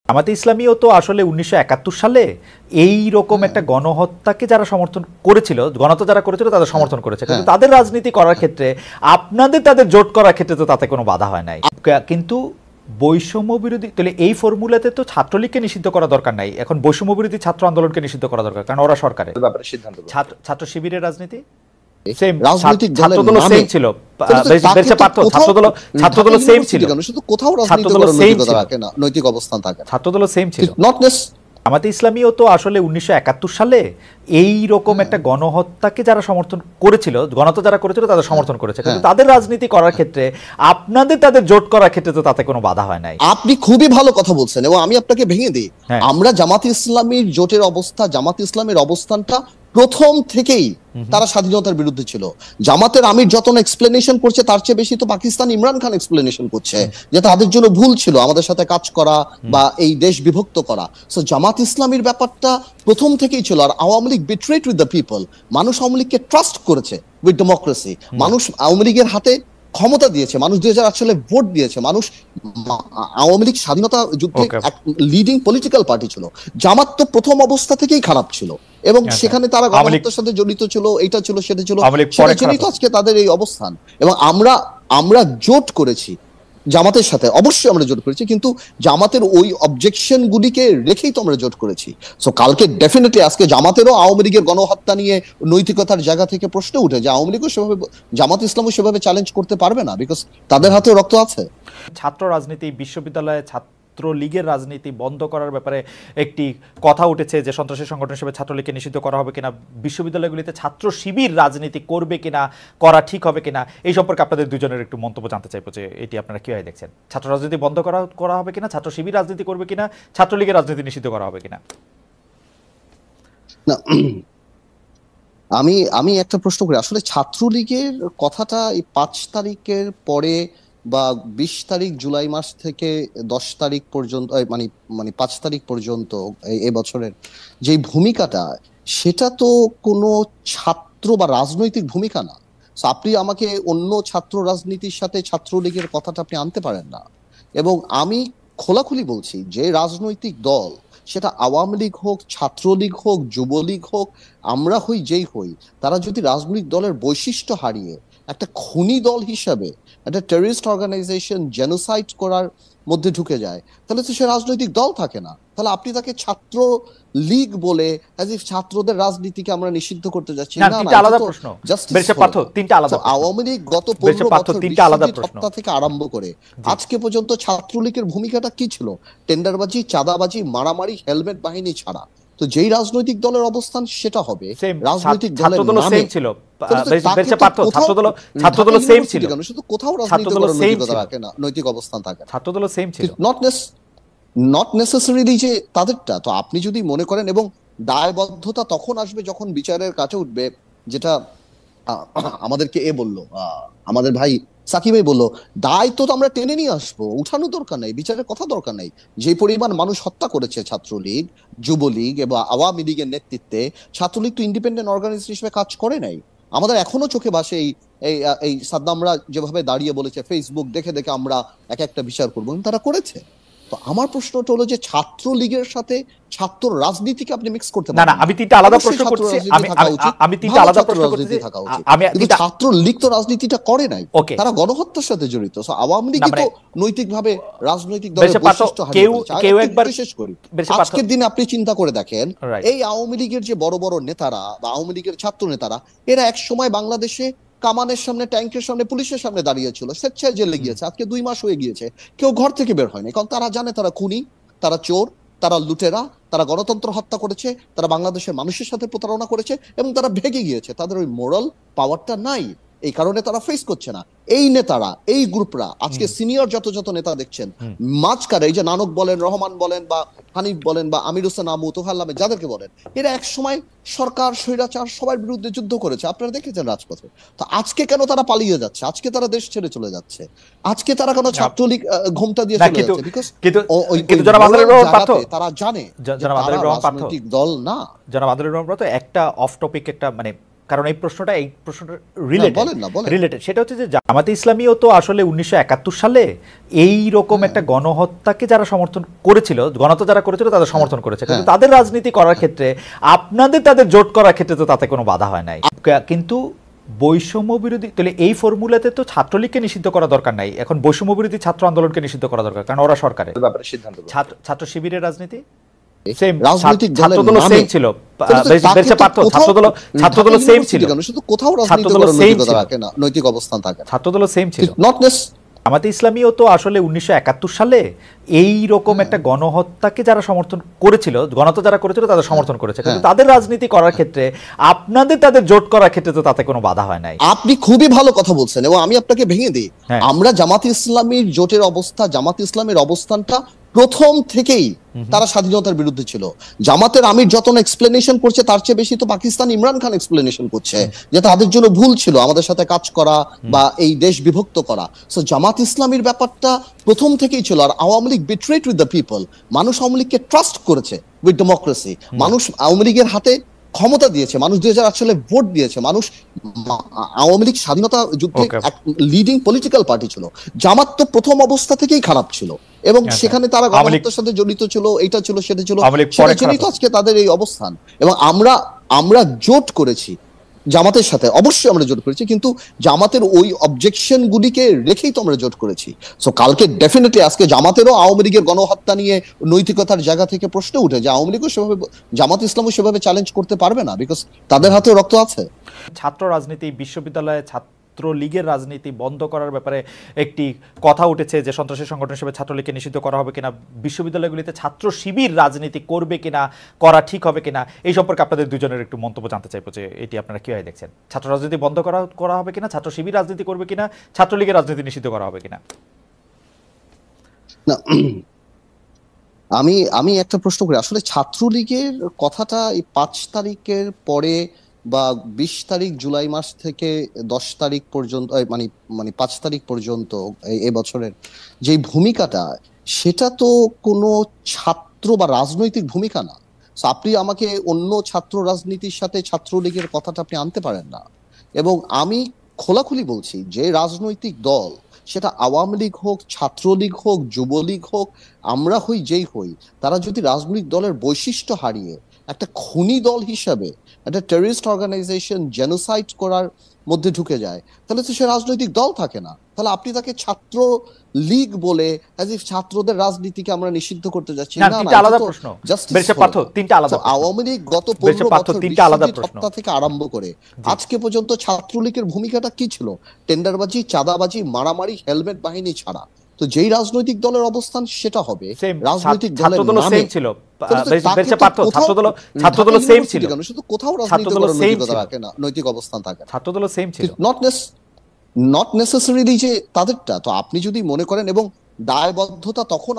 জামাতে ইসলামীও তো আসলে ১৯৭১ সালে এই রকম একটা গণহত্যাকে যারা সমর্থন করেছিল, গণহত্যা যারা করেছিল তাদের সমর্থন করেছে, কিন্তু তাদের রাজনীতি করার ক্ষেত্রে তাদের জোট করার ক্ষেত্রে তো তাতে কোনো বাধা হয় নাই। কিন্তু বৈষম্য বিরোধী, তাহলে এই ফর্মুলাতে তো ছাত্রলীগকে নিষিদ্ধ করা দরকার নাই, এখন বৈষম্য বিরোধী ছাত্র আন্দোলনকে নিষিদ্ধ করা দরকার, কারণ ওরা সরকারের ব্যাপারে সিদ্ধান্ত। ছাত্র শিবিরের রাজনীতি ছাত্রদল সেম ছিল, ছাত্রদল সেম ছিল, নৈতিক অবস্থান থাকে, ছাত্রদল সেম ছিল। জামাতে ইসলামীও তো আসলে ১৯৭১ সালে এই রকম একটা গণহত্যাকে যারা সমর্থন করেছিল, গণহত্যা যারা করেছিল তাদের সমর্থন করেছে, কিন্তু তাদের রাজনীতি করার ক্ষেত্রে তাদের জোট করার ক্ষেত্রে তো তাতে কোনো বাধা হয় নাই। আপনি খুবই ভালো কথা বলছেন এবং আমি আপনাকে ভেঙে দিই। আমরা জামাতে ইসলামীর জোটের অবস্থা, জামাতে ইসলামের অবস্থানটা প্রথম থেকেই তারা স্বাধীনতার বিরুদ্ধে ছিল। জামাতের আমির যত না এক্সপ্লেনেশন করছে তার চেয়ে বেশি তো পাকিস্তান ইমরান খান এক্সপ্লেনেশন করছে যে তাদের জন্য ভুল ছিল আমাদের সাথে কাজ করা বা এই দেশ বিভক্ত করা। সো জামাত ইসলামীর ব্যাপারটা প্রথম থেকেই ছিল। আর Awami League betrayed with the people, মানুষ আওয়ামী লীগকে ট্রাস্ট করেছে উইথ ডেমোক্রেসি। মানুষ আওয়ামী লীগের হাতে ক্ষমতা দিয়েছে, মানুষ 2008 সালে ভোট দিয়েছে, মানুষ আওয়ামী লীগ স্বাধীনতা যুদ্ধে লিডিং পলিটিক্যাল পার্টি ছিল। জামাত তো প্রথম অবস্থা থেকেই খারাপ ছিল এবং সেখানে তারা গণহত্যার সাথে জড়িত ছিল, এটা ছিল সেটা ছিল, সেটা জেনেই তো আজকে তাদের এই অবস্থান। এবং আমরা জোট করেছি জামাতের সাথে, অবশ্যই আমরা জোট করেছি, কিন্তু জামাতের ওই অবজেকশন গুলিকে রেখেই তো আমরা জোট করেছি। সো কালকে ডেফিনেটলি আজকে জামাতেরও আওয়ামী লীগের গণহত্যা নিয়ে নৈতিকতার জায়গা থেকে প্রশ্ন উঠে যে আওয়ামী লীগও সেভাবে, জামাত ইসলামও সেভাবে চ্যালেঞ্জ করতে পারবে না, বিকজ তাদের হাতে রক্ত আছে। ছাত্র রাজনীতি, বিশ্ববিদ্যালয়ে ছাত্রলীগের রাজনীতি বন্ধ করার ব্যাপারে একটি কথা উঠেছে যে সন্ত্রাসী সংগঠন হিসেবে ছাত্রলীগকে নিষিদ্ধ করা হবে কিনা, বিশ্ববিদ্যালয়গুলিতে ছাত্র শিবির রাজনীতি করবে কিনা, করা ঠিক হবে কিনা, এই সম্পর্কে আপনাদের দুজনের একটু মন্তব্য জানতে চাইবো যে এটি আপনারা কিভাবে দেখছেন। ছাত্র রাজনীতি বন্ধ করা হবে কিনা, ছাত্র শিবির রাজনীতি করবে কিনা, ছাত্রলীগের রাজনীতি নিষিদ্ধ করা হবে কিনা? না, আমি একটা প্রশ্ন করি, আসলে ছাত্রলীগের কথাটা এই 5 তারিখের পরে বা 20 তারিখ জুলাই মাস থেকে 10 তারিখ পর্যন্ত, মানে 5 তারিখ পর্যন্ত এই বছরের যে ভূমিকাটা, সেটা তো কোনো ছাত্র বা রাজনৈতিক ভূমিকা না। আপনি আমাকে অন্য ছাত্র রাজনীতির সাথে ছাত্রলীগের কথাটা আপনি আনতে পারেন না। এবং আমি খোলাখুলি বলছি যে রাজনৈতিক দল, সেটা আওয়ামী লীগ হোক, ছাত্রলীগ হোক, যুবলীগ হোক, আমরা হই যেই হই, তারা যদি রাজনৈতিক দলের বৈশিষ্ট্য হারিয়ে একটা খুনি দল হিসাবে একটা টেররিস্ট অর্গানাইজেশন জেনোসাইড করার মধ্যে ঢুকে যায়, তাহলে তো সে রাজনৈতিক দল থাকে না। তাহলে আপনি তাকে ছাত্র লীগ বলে ছাত্রদের রাজনীতিকে আমরা নিষিদ্ধ করতে যাচ্ছি না। আলাদা প্রশ্ন, আওয়ামী লীগ গত 15 বছর থেকে আরম্ভ করে আজকে পর্যন্ত ছাত্রলীগের ভূমিকাটা কি ছিল? টেন্ডারবাজি, চাঁদাবাজি, মারামারি, হেলমেট বাহিনী ছাড়া। তো যেই রাজনৈতিক দলের অবস্থান সেটা হবে রাজনৈতিক দলের নামে। নৈতিক অবস্থান থাকে, নট নেসেসারিলি যে তাদেরটা। তো আপনি যদি মনে করেন, এবং দায়বদ্ধতা তখন আসবে যখন বিচারের কাছে উঠবে, যেটা আমাদেরকে বললো, আমাদের ভাই সাকিব বললো, দায়িত্ব তো আমরা টেনে নিয়ে আসবো, উঠানো দরকার নাই, বিচারের কথা দরকার নাই। যে পরিমাণ মানুষ হত্যা করেছে ছাত্রলীগ, যুবলীগ এবং আওয়ামী লীগের নেতৃত্বে, ছাত্রলীগ তো ইন্ডিপেন্ডেন্ট অর্গানাইজেশন হিসেবে কাজ করে নাই। আমাদের এখনো চোখে ভাসে এই সাদ্দামরা যেভাবে দাঁড়িয়ে বলেছে ফেসবুক দেখে দেখে আমরা এক একটা বিচার করবো, তারা করেছে। তো আমার প্রশ্নটা হলো যে ছাত্রলীগের সাথে ছাত্র রাজনীতিকে আপনি মিক্স করতে পারেন না। আমি তিনটা আলাদা প্রশ্ন করছি, আমি তিনটা আলাদা প্রশ্ন করছি। কিন্তু ছাত্রলীগ তো রাজনীতিটা করে নাই, তারা গণহত্যার সাথে জড়িত। আওয়ামী লীগ তো নৈতিকভাবে রাজনৈতিক দলের বৈশিষ্ট্য হারিয়ে ফেলেছে। শেষ করি, আজকের দিনে আপনি চিন্তা করে দেখেন, এই আওয়ামী লীগের যে বড় বড় নেতারা বা আওয়ামী লীগের ছাত্র নেতারা, এরা এক সময় বাংলাদেশে কামানের সামনে, ট্যাঙ্কের সামনে, পুলিশের সামনে দাঁড়িয়েছিল, স্বেচ্ছায় জেলে গিয়েছে, আজকে 2 মাস হয়ে গিয়েছে, কেউ ঘর থেকে বের হয়নি, কারণ তারা জানে তারা খুনি, তারা চোর, তারা লুটেরা, তারা গণতন্ত্র হত্যা করেছে, তারা বাংলাদেশের মানুষের সাথে প্রতারণা করেছে এবং তারা ভেগে গিয়েছে, তাদের ওই মোরাল পাওয়ারটা নাই, এই কারণে তারা ফেস করছে না। এই নেতারা, এই গ্রুপরা আজকে সিনিয়র যত নেতা দেখছেন মাঝখানে, এই যে নানক বলেন, রহমান বলেন, বা হানিফ বলেন, বা আমির হোসেন আমু, তোফায়েল আহমেদ, যাদেরকে বলেন, এরা এক সময় সরকার, স্বৈরাচার, সবার বিরুদ্ধে যুদ্ধ করেছে, আপনারা দেখেছেন রাজপথে। তো আজকে কেন তারা পালিয়ে যাচ্ছে? আজকে তারা দেশ ছেড়ে চলে যাচ্ছে? আজকে তারা কেন ছাত্রলীগ ঘোমটা দিয়ে চলে যাচ্ছে? বিকজ তারা জানে রাজনৈতিক দল না। জনাব আদুল রহমান, একটা অফ টপিক, একটা মানে কারণ এই প্রশ্নটা রিলেটেড সেটা হচ্ছে যে জামাতে ইসলামীও তো আসলে 1971 সালে এই রকম একটা গণহত্যাকে যারা সমর্থন করেছিল, গণহত্যা যারা করেছিল তাদের সমর্থন করেছে, কিন্তু তাদের রাজনীতি করার ক্ষেত্রে তাদের জোট করার ক্ষেত্রে তো তাতে কোনো বাধা হয় নাই। কিন্তু বৈষম্য বিরোধী, তাহলে এই ফর্মুলাতে তো ছাত্রলীগকে নিষিদ্ধ করা দরকার নাই, এখন বৈষম্য বিরোধী ছাত্র আন্দোলনকে নিষিদ্ধ করা দরকার, কারণ ওরা সরকারের ব্যাপারে সিদ্ধান্ত। ছাত্র শিবিরের রাজনীতি ছাত্রদল সেম ছিল, ছাত্রদল সেম ছিল, নৈতিক অবস্থান থাকে, ছাত্রদল সেম ছিল। জামাতে ইসলামীও তো আসলে 1971 সালে এই রকম একটা গণহত্যাকে যারা সমর্থন করেছিল, গণহত্যা যারা করেছিল তাদের সমর্থন করেছে, কিন্তু তাদের রাজনীতি করার ক্ষেত্রে তাদের জোট করার ক্ষেত্রে তো তাতে কোনো বাধা হয় নাই। আপনি খুবই ভালো কথা বলছেন এবং আমি আপনাকে ভেঙে দিই। আমরা জামাতে ইসলামীর জোটের অবস্থা, জামাতে ইসলামের অবস্থানটা প্রথম থেকেই তারা স্বাধীনতার বিরুদ্ধে ছিল। জামাতের আমির যত এক্সপ্লেনেশন করছে তার চেয়ে বেশি তো পাকিস্তান ইমরান খান এক্সপ্লেনেশন করছে যে তাদের জন্য ভুল ছিল আমাদের সাথে কাজ করা বা এই দেশ বিভক্ত করা। সো জামাত ইসলামীর ব্যাপারটা প্রথম থেকেই ছিল। আর Awami League betrayed with the people, মানুষ আওয়ামী লীগকে ট্রাস্ট করেছে উইথ ডেমোক্রেসি, মানুষ আওয়ামী লীগের হাতে ক্ষমতা দিয়েছে, মানুষ 2008 সালে ভোট দিয়েছে, মানুষ আওয়ামী লীগ স্বাধীনতা যুদ্ধে লিডিং পলিটিক্যাল পার্টি ছিল। জামাত তো প্রথম অবস্থা থেকেই খারাপ ছিল এবং সেখানে তারা গণহত্যার সাথে জড়িত ছিল, এটা ছিল সেটা ছিল, সেটা জড়িত আজকে তাদের এই অবস্থান। এবং আমরা জোট করেছি জামাতের সাথে, অবশ্যই আমরা জোট করেছি, কিন্তু জামাতের ওই অবজেকশন গুলিকে রেখেই তো আমরা জোট করেছি। সো কালকে ডেফিনেটলি আজকে জামাতেরও আওয়ামী লীগের গণহত্যা নিয়ে নৈতিকতার জায়গা থেকে প্রশ্ন উঠে যে আওয়ামী লীগও সেভাবে, জামাত ইসলামও সেভাবে চ্যালেঞ্জ করতে পারবে না, বিকজ তাদের হাতে রক্ত আছে। ছাত্র রাজনীতি, বিশ্ববিদ্যালয়ে ছাত্রলীগের রাজনীতি বন্ধ করার ব্যাপারে একটি কথা উঠেছে যে সন্ত্রাসী সংগঠন হিসেবে ছাত্রলীগকে নিষিদ্ধ করা হবে কিনা, বিশ্ববিদ্যালয়গুলিতে ছাত্র শিবির রাজনীতি করবে কিনা, করা ঠিক হবে কিনা, এই সম্পর্কে আপনাদের দুজনের একটু মন্তব্য জানতে চাইবো যে এটি আপনারা কিভাবে দেখছেন। ছাত্র রাজনীতি বন্ধ করা হবে কিনা, ছাত্র শিবির রাজনীতি করবে কিনা, ছাত্রলীগের রাজনীতি নিষিদ্ধ করা হবে কিনা? না, আমি একটা প্রশ্ন করি, আসলে ছাত্রলীগের কথাটা এই 5 তারিখের পরে বা 20 তারিখ জুলাই মাস থেকে 10 তারিখ পর্যন্ত, মানে 5 তারিখ পর্যন্ত এই বছরের যে ভূমিকাটা, সেটা তো কোনো ছাত্র বা রাজনৈতিক ভূমিকা না। আপনি আমাকে অন্য ছাত্র রাজনীতির সাথে ছাত্রলীগের কথাটা আপনি আনতে পারেন না। এবং আমি খোলাখুলি বলছি যে রাজনৈতিক দল, সেটা আওয়ামী লীগ হোক, ছাত্রলীগ হোক, যুবলীগ হোক, আমরা হই যেই হই, তারা যদি রাজনৈতিক দলের বৈশিষ্ট্য হারিয়ে একটা খুনি দল হিসাবে একটা টেররিস্ট অর্গানাইজেশন জেনোসাইড করার মধ্যে ঢুকে যায়, তাহলে তো সে রাজনৈতিক দল থাকে না। তাহলে আপনি তাকে ছাত্র লীগ বলে ছাত্রদের রাজনীতিকে আমরা নিষিদ্ধ করতে যাচ্ছি না। আলাদা প্রশ্ন, আওয়ামী লীগ গত 15 বছর থেকে আরম্ভ করে আজকে পর্যন্ত ছাত্রলীগের ভূমিকাটা কি ছিল? টেন্ডারবাজি, চাঁদাবাজি, মারামারি, হেলমেট বাহিনী ছাড়া। তো যেই রাজনৈতিক দলের অবস্থান সেটা হবে রাজনৈতিক দলের নামে। শুধু কোথাও নৈতিক অবস্থান থাকে, নট নেসেসারিলি যে তাদেরটা। তো আপনি যদি মনে করেন, এবং দায়বদ্ধতা তখন